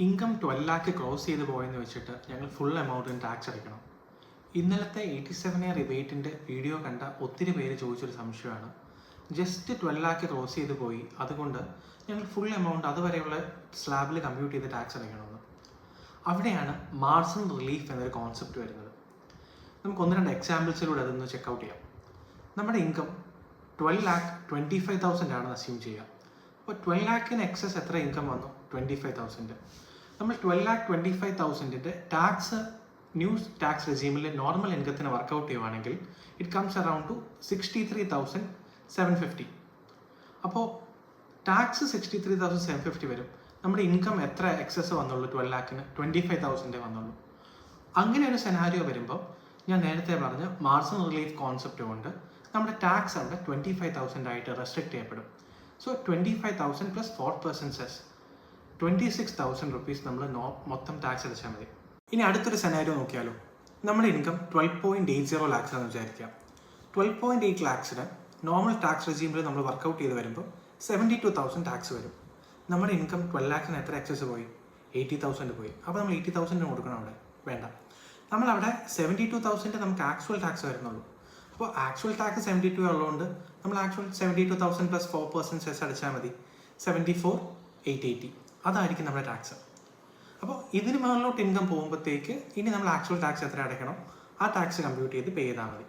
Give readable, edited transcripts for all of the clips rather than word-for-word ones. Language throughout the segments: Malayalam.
ഇൻകം 12 ലാക്ക് ക്രോസ് ചെയ്ത് പോയെന്ന് വെച്ചിട്ട് ഞങ്ങൾ ഫുൾ എമൗണ്ടിന് ടാക്സ് അടയ്ക്കണം. ഇന്നലത്തെ 87A റിബേറ്റിൻ്റെ വീഡിയോ കണ്ട ഒത്തിരി പേര് ചോദിച്ചൊരു സംശയമാണ്. ജസ്റ്റ് 12 ലാക്ക് ക്രോസ് ചെയ്ത് പോയി, അതുകൊണ്ട് ഞങ്ങൾ ഫുൾ എമൗണ്ട് അതുവരെയുള്ള സ്ലാബിൽ കമ്പ്യൂട്ട് ചെയ്ത് ടാക്സ് അടയ്ക്കണമെന്ന്. അവിടെയാണ് മാർജിൻ റിലീഫ് എന്നൊരു കോൺസെപ്റ്റ് വരുന്നത്. നമുക്ക് 1-2 എക്സാമ്പിൾസിലൂടെ അതൊന്ന് ചെക്കൗട്ട് ചെയ്യാം. നമ്മുടെ ഇൻകം 12,25,000 ആണെന്ന് അസ്യൂം ചെയ്യുക. അപ്പോൾ 12 ലാക്കിന് എക്സസ് എത്ര ഇൻകം വന്നു? 25,000. നമ്മൾ 12,25,000 ടാക്സ് ന്യൂ ടാക്സ് റെജീമിൽ നോർമൽ ഇൻകത്തിന് വർക്കൗട്ട് ചെയ്യുവാണെങ്കിൽ ഇറ്റ് കംസ് അറൗണ്ട് ടു 63,750. അപ്പോൾ ടാക്സ് 63,750 വരും. നമ്മുടെ ഇൻകം എത്ര എക്സസ് വന്നുള്ളൂ? 12 ലാക്കിന് 25,000 വന്നുള്ളൂ. അങ്ങനെ ഒരു സെനാരിയോ വരുമ്പോൾ ഞാൻ നേരത്തെ പറഞ്ഞ മാർജിൻ റിലീഫ് കോൺസെപ്റ്റ് കൊണ്ട് നമ്മുടെ ടാക്സ് അവിടെ 25,000 ആയിട്ട് റെസ്ട്രിക്ട് ചെയ്യപ്പെടും. സോ 25,000 പ്ലസ് 4% സെസ് 26,000 റുപ്പീസ് നമ്മൾ മൊത്തം ടാക്സ് അടച്ചാൽ മതി. ഇനി അടുത്തൊരു സെനാരിയോ നോക്കിയാലോ. നമ്മുടെ ഇൻകം 12.80 ലാക്സ് ആണെന്ന് വിചാരിക്കാം. 12.8 ലാക്സിന് നോർമൽ ടാക്സ് റെജീമിൽ നമ്മൾ വർക്കൗട്ട് ചെയ്ത് വരുമ്പോൾ 72,000 ടാക്സ് വരും. നമ്മുടെ ഇൻകം 12 ലാക്സിന് എത്ര എക്സസ് പോയി? 80,000 പോയി. അപ്പോൾ നമ്മൾ 80,000 കൊടുക്കണം അവിടെ? വേണ്ട. നമ്മളവിടെ 72,000 നമുക്ക് ആക്ച്വൽ ടാക്സ് വരുന്നുള്ളൂ. അപ്പോൾ ആക്ച്വൽ ടാക്സ് 72 ഉള്ളതുകൊണ്ട് നമ്മൾ ആക്ച്വൽ 72,000 പ്ലസ് 4% സെസ് അടിച്ചാൽ മതി. 74,880 അതായിരിക്കും നമ്മുടെ ടാക്സ്. അപ്പോൾ ഇതിന് മുകളിലോട്ട് ഇൻകം പോകുമ്പോഴത്തേക്ക് ഇനി നമ്മൾ ആക്ച്വൽ ടാക്സ് എത്ര അടയ്ക്കണം ആ ടാക്സ് കമ്പ്യൂട്ട് ചെയ്ത് പേ ചെയ്താൽ മതി.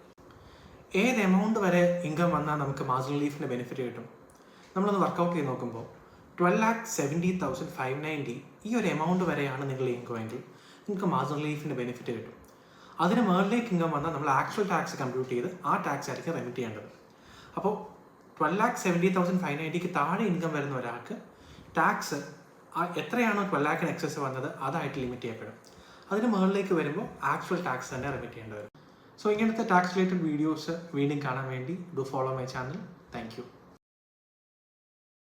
ഏത് എമൗണ്ട് വരെ ഇൻകം വന്നാൽ നമുക്ക് മാർജിൻ റിലീഫിൻ്റെ ബെനിഫിറ്റ് കിട്ടും? നമ്മളൊന്ന് വർക്കൗട്ട് ചെയ്ത് നോക്കുമ്പോൾ 12,70,590 ഈ ഒരു എമൗണ്ട് വരെയാണ് നിങ്ങളുടെ ഇൻകം എങ്കിൽ നിങ്ങൾക്ക് മാർജിൻ റിലീഫിൻ്റെ ബെനിഫിറ്റ് കിട്ടും. അതിന് മുകളിലേക്ക് ഇൻകം വന്നാൽ നമ്മൾ ആക്ച്വൽ ടാക്സ് കമ്പ്യൂട്ട് ചെയ്ത് ആ ടാക്സ് ആയിരിക്കും റെമിറ്റ് ചെയ്യേണ്ടത്. അപ്പോൾ 12,70,590 താഴെ ഇൻകം വരുന്ന ഒരാൾക്ക് ടാക്സ് എത്രയാണോ 12 ലാക്കിന് എക്സസ് വന്നത് അതായിട്ട് ലിമിറ്റ് ചെയ്യപ്പെടും. അതിന് മുകളിലേക്ക് വരുമ്പോൾ ആക്ച്വൽ ടാക്സ് തന്നെ റെമിറ്റ് ചെയ്യേണ്ടി വരും. സോ ഇങ്ങനത്തെ ടാക്സ് റിലേറ്റഡ് വീഡിയോസ് വീണ്ടും കാണാൻ വേണ്ടി do follow my channel. Thank you.